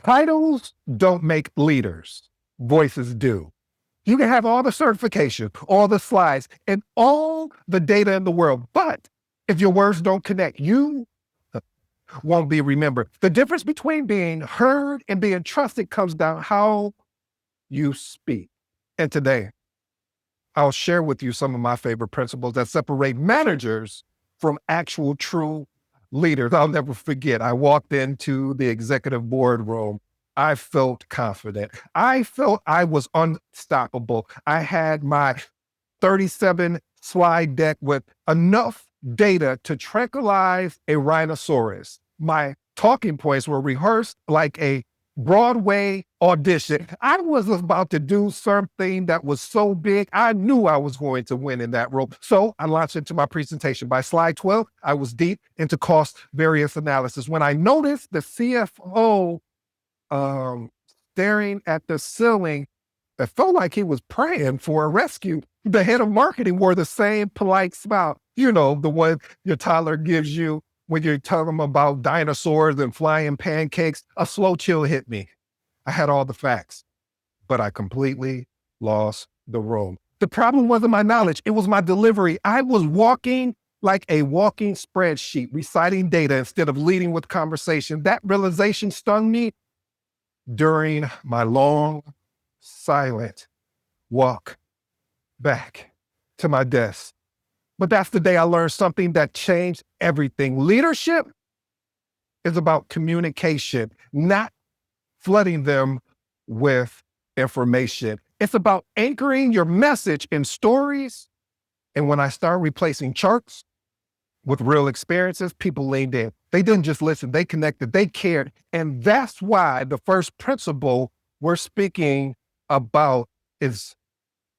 Titles don't make leaders. Voices do. You can have all the certification, all the slides, and all the data in the world. But if your words don't connect, you won't be remembered. The difference between being heard and being trusted comes down how you speak. And today, I'll share with you some of my favorite principles that separate managers from actual true leaders. I'll never forget, I walked into the executive boardroom. I felt confident. I felt I was unstoppable. I had my 37 slide deck with enough data to tranquilize a rhinoceros. My talking points were rehearsed like a Broadway audition. I was about to do something that was so big, I knew I was going to win in that role. So I launched into my presentation. By slide 12, I was deep into cost variance analysis. When I noticed the CFO staring at the ceiling, it felt like he was praying for a rescue. The head of marketing wore the same polite smile, you know, the one your toddler gives you when you tell them about dinosaurs and flying pancakes. A slow chill hit me. I had all the facts, but I completely lost the room. The problem wasn't my knowledge, it was my delivery. I was walking like a walking spreadsheet, reciting data instead of leading with conversation. That realization stung me during my long, silent walk back to my desk. But that's the day I learned something that changed everything. Leadership is about communication, not flooding them with information. It's about anchoring your message in stories. And when I started replacing charts with real experiences, people leaned in. They didn't just listen, they connected, they cared. And that's why the first principle we're speaking about is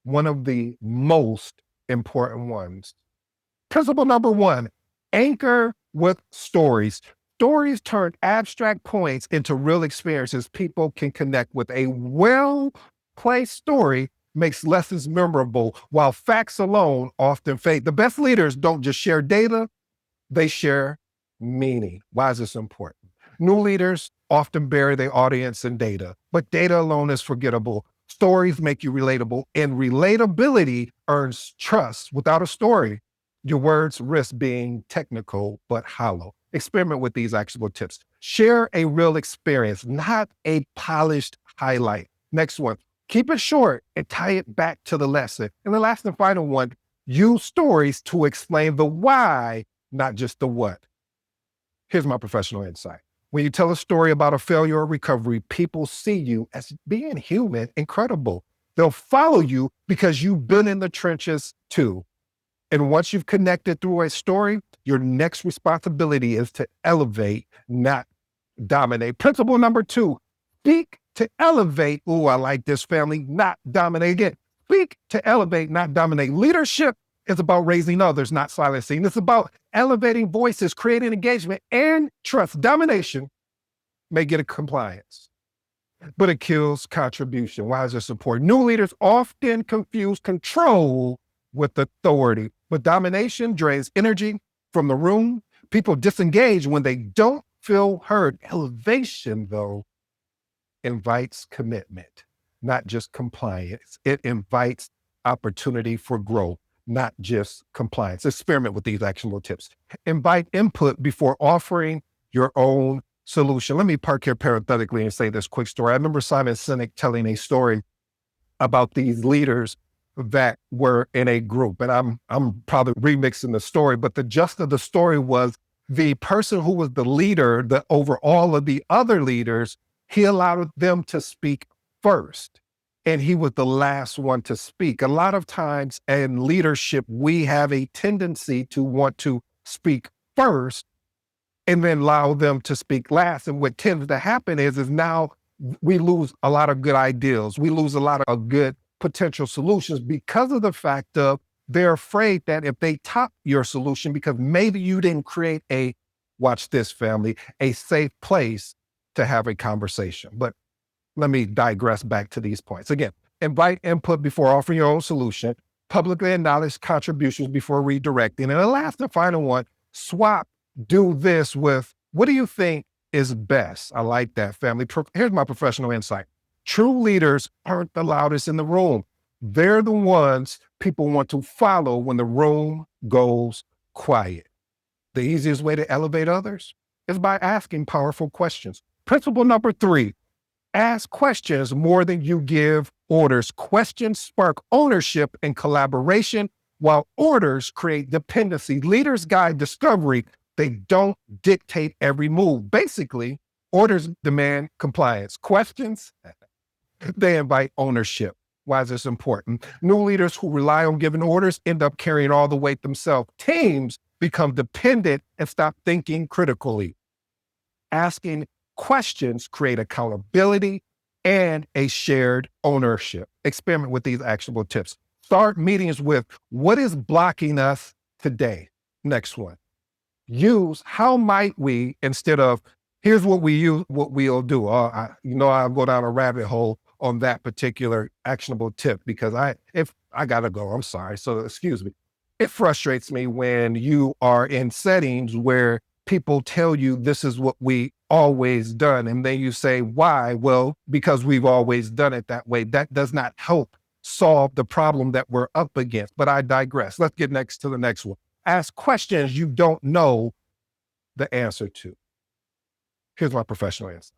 one of the most important ones. Principle number one, anchor with stories. Stories turn abstract points into real experiences people can connect with. A well-placed story makes lessons memorable, while facts alone often fade. The best leaders don't just share data, they share meaning. Why is this important? New leaders often bury their audience in data, but data alone is forgettable. Stories make you relatable, and relatability earns trust. Without a story, your words risk being technical but hollow. Experiment with these actionable tips. Share a real experience, not a polished highlight. Next one, keep it short and tie it back to the lesson. And the last and final one, use stories to explain the why, not just the what. Here's my professional insight. When you tell a story about a failure or recovery, people see you as being human and credible. They'll follow you because you've been in the trenches too. And once you've connected through a story, your next responsibility is to elevate, not dominate. Principle number two, speak to elevate. Ooh, I like this, family, not dominate. Again, speak to elevate, not dominate. Leadership is about raising others, not silencing. It's about elevating voices, creating engagement and trust. Domination may get a compliance, but it kills contribution. Why is this important? New leaders often confuse control with authority, but domination drains energy from the room. People disengage when they don't feel heard. Elevation, though, invites commitment, not just compliance. It invites opportunity for growth, not just compliance. Experiment with these actionable tips. Invite input before offering your own solution. Let me park here parenthetically and say this quick story. I remember Simon Sinek telling a story about these leaders that were in a group, and I'm probably remixing the story, but the gist of the story was the person who was the leader, over all of the other leaders, he allowed them to speak first. And he was the last one to speak. A lot of times in leadership, we have a tendency to want to speak first and then allow them to speak last. And what tends to happen is now we lose a lot of good ideas. We lose a lot of good potential solutions because of the fact of they're afraid that if they top your solution, because maybe you didn't create watch this, family, a safe place to have a conversation. But let me digress back to these points. Again, invite input before offering your own solution, publicly acknowledge contributions before redirecting. And the last and final one, do this with, what do you think is best. I like that, family. Here's my professional insight. True leaders aren't the loudest in the room. They're the ones people want to follow when the room goes quiet. The easiest way to elevate others is by asking powerful questions. Principle number 3, ask questions more than you give orders. Questions spark ownership and collaboration, while orders create dependency. Leaders guide discovery. They don't dictate every move. Basically, orders demand compliance. Questions, they invite ownership. Why is this important? New leaders who rely on giving orders end up carrying all the weight themselves. Teams become dependent and stop thinking critically. Asking questions create accountability and a shared ownership. Experiment with these actionable tips. Start meetings with what is blocking us today. Next one. Use how might we instead of here's what we use, what we'll do. I'll go down a rabbit hole on that particular actionable tip because if I gotta go, I'm sorry. So excuse me. It frustrates me when you are in settings where people tell you this is what we always done. And then you say, why? Well, because we've always done it that way. That does not help solve the problem that we're up against. But I digress. Let's get next to the next one. Ask questions you don't know the answer to. Here's my professional answer.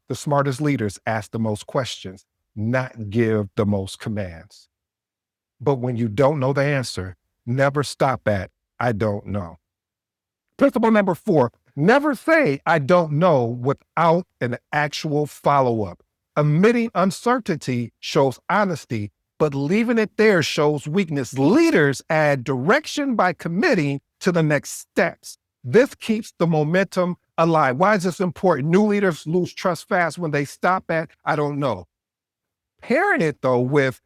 The smartest leaders ask the most questions, not give the most commands. But when you don't know the answer, never stop at, I don't know. Principle number 4, never say, I don't know without an actual follow-up. Admitting uncertainty shows honesty, but leaving it there shows weakness. Leaders add direction by committing to the next steps. This keeps the momentum alive. Why is this important? New leaders lose trust fast when they stop at, I don't know. Pairing it though with,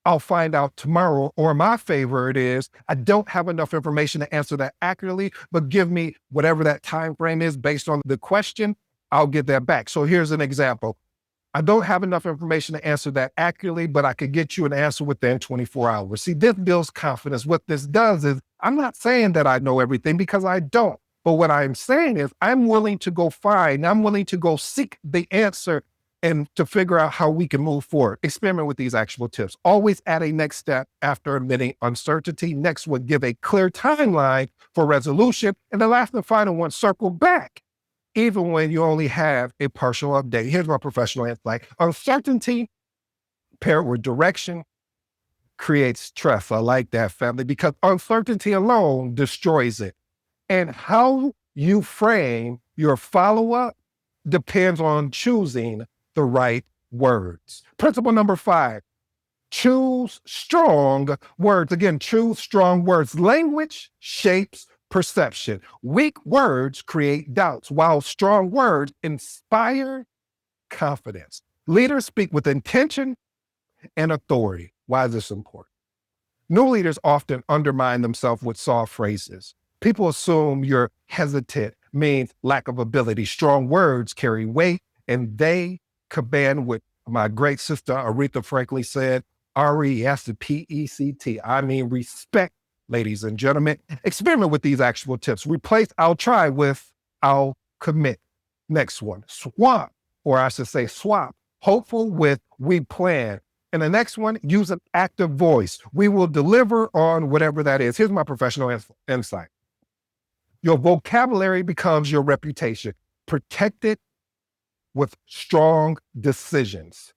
I'll find out tomorrow, or my favorite is, I don't have enough information to answer that accurately, but give me whatever that time frame is based on the question, I'll get that back. So here's an example. I don't have enough information to answer that accurately, but I could get you an answer within 24 hours. See, this builds confidence. What this does is, I'm not saying that I know everything because I don't. But what I'm saying is I'm willing to go seek the answer and to figure out how we can move forward. Experiment with these actionable tips. Always add a next step after admitting uncertainty. Next one, give a clear timeline for resolution. And the last and final one, circle back, even when you only have a partial update. Here's my professional insight. Uncertainty paired with direction creates trust. I like that, family, because uncertainty alone destroys it. And how you frame your follow-up depends on choosing the right words. Principle number 5, choose strong words. Again, choose strong words. Language shapes perception. Weak words create doubts, while strong words inspire confidence. Leaders speak with intention and authority. Why is this important? New leaders often undermine themselves with soft phrases. People assume you're hesitant means lack of ability. Strong words carry weight, and they command what my great sister Aretha Franklin said, RESPECT. I mean, respect, ladies and gentlemen. Experiment with these actual tips. Replace I'll try with I'll commit. Next one, swap, or I should say swap, hopeful with we plan. And the next one, use an active voice. We will deliver on whatever that is. Here's my professional insight. Your vocabulary becomes your reputation. Protect it with strong decisions.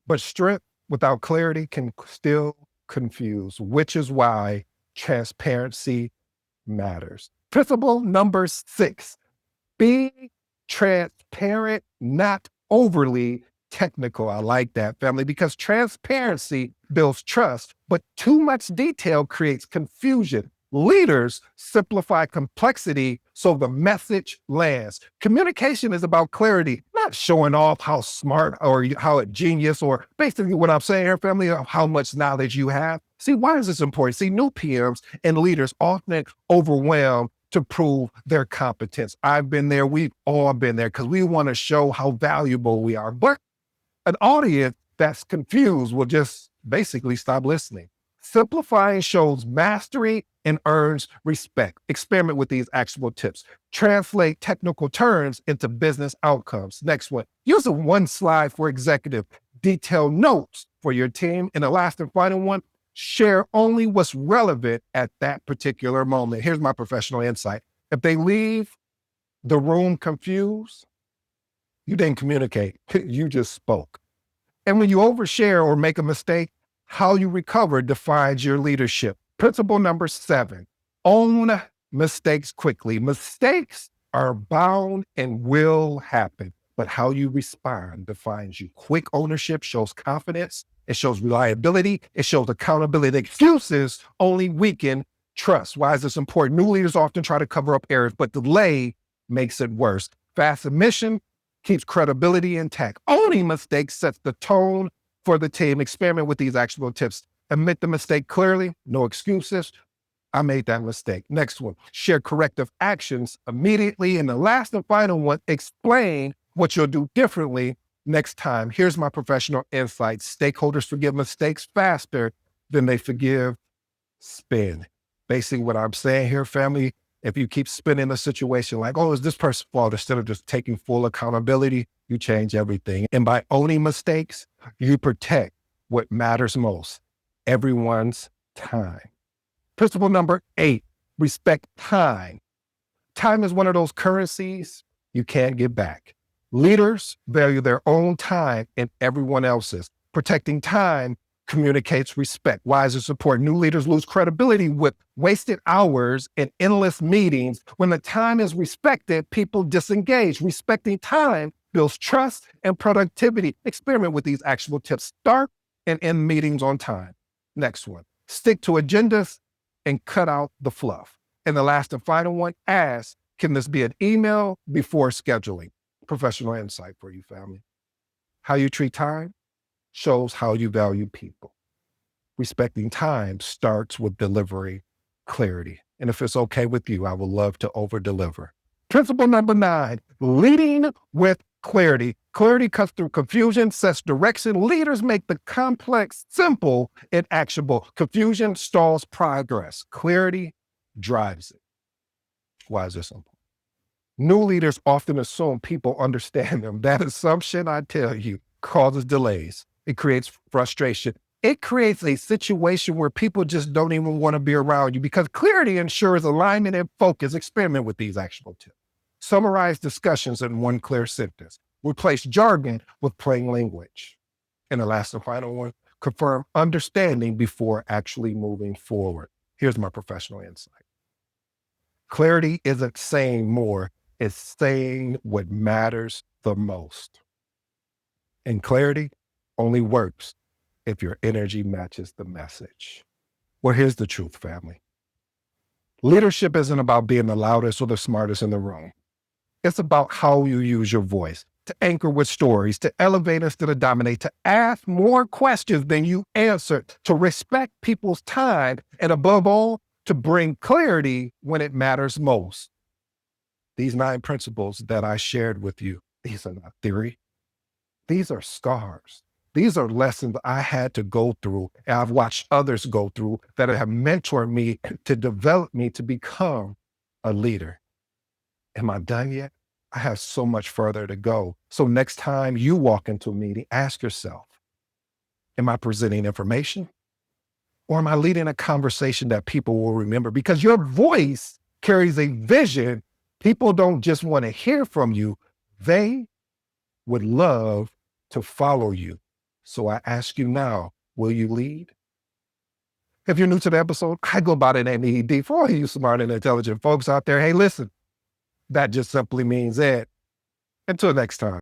But strength without clarity can still confuse, which is why transparency matters. Principle number 6, be transparent, not overly technical. I like that, family, because transparency builds trust, but too much detail creates confusion. Leaders simplify complexity so the message lands. Communication is about clarity, not showing off how smart or how genius, or basically what I'm saying here, family, of how much knowledge you have. See, why is this important? See, new PMs and leaders often overwhelm to prove their competence. I've been there. We've all been there because we want to show how valuable we are. But an audience that's confused will just basically stop listening. Simplifying shows mastery and earns respect. Experiment with these actionable tips. Translate technical terms into business outcomes. Next one, use a one slide for executive. Detailed notes for your team. And the last and final one, share only what's relevant at that particular moment. Here's my professional insight. If they leave the room confused, you didn't communicate. You just spoke. And when you overshare or make a mistake, how you recover defines your leadership. Principle number 7, own mistakes quickly. Mistakes are bound and will happen, but how you respond defines you. Quick ownership shows confidence. It shows reliability. It shows accountability. Excuses only weaken trust. Why is this important? New leaders often try to cover up errors, but delay makes it worse. Fast submission keeps credibility intact. Owning mistakes sets the tone for the team. Experiment with these actionable tips. Admit the mistake clearly, no excuses. I made that mistake. Next one, share corrective actions immediately. And the last and final one, explain what you'll do differently next time. Here's my professional insight. Stakeholders forgive mistakes faster than they forgive spin. Basically what I'm saying here, family, if you keep spinning the situation like, oh, is this person's fault, instead of just taking full accountability, you change everything. And by owning mistakes, you protect what matters most, everyone's time. Principle number 8, respect time. Time is one of those currencies you can't get back. Leaders value their own time and everyone else's. Protecting time communicates respect. Why is this important? New leaders lose credibility with wasted hours and endless meetings. When the time is respected, people disengage. Respecting time builds trust and productivity. Experiment with these actionable tips. Start and end meetings on time. Next one, stick to agendas and cut out the fluff. And the last and final one, ask, can this be an email before scheduling? Professional insight for you, family. How you treat time shows how you value people. Respecting time starts with delivering clarity. And if it's okay with you, I would love to over deliver. Principle number 9, leading with clarity. Clarity cuts through confusion, sets direction. Leaders make the complex simple and actionable. Confusion stalls progress. Clarity drives it. Why is this simple? New leaders often assume people understand them. That assumption, I tell you, causes delays. It creates frustration. It creates a situation where people just don't even want to be around you, because clarity ensures alignment and focus. Experiment with these actionable tips. Summarize discussions in one clear sentence. Replace jargon with plain language. And the last and final one, confirm understanding before actually moving forward. Here's my professional insight. Clarity isn't saying more, it's saying what matters the most. And clarity only works if your energy matches the message. Well, here's the truth, family. Leadership isn't about being the loudest or the smartest in the room. It's about how you use your voice to anchor with stories, to elevate instead of dominate, to ask more questions than you answer, to respect people's time, and above all, to bring clarity when it matters most. These 9 principles that I shared with you, these are not theory. These are scars. These are lessons I had to go through, and I've watched others go through that have mentored me to develop me to become a leader. Am I done yet? I have so much further to go. So next time you walk into a meeting, ask yourself, am I presenting information? Or am I leading a conversation that people will remember? Because your voice carries a vision. People don't just want to hear from you. They would love to follow you. So I ask you now, will you lead? If you're new to the episode, I go by the name ED. For all you smart and intelligent folks out there, hey, listen, that just simply means Ed. Until next time.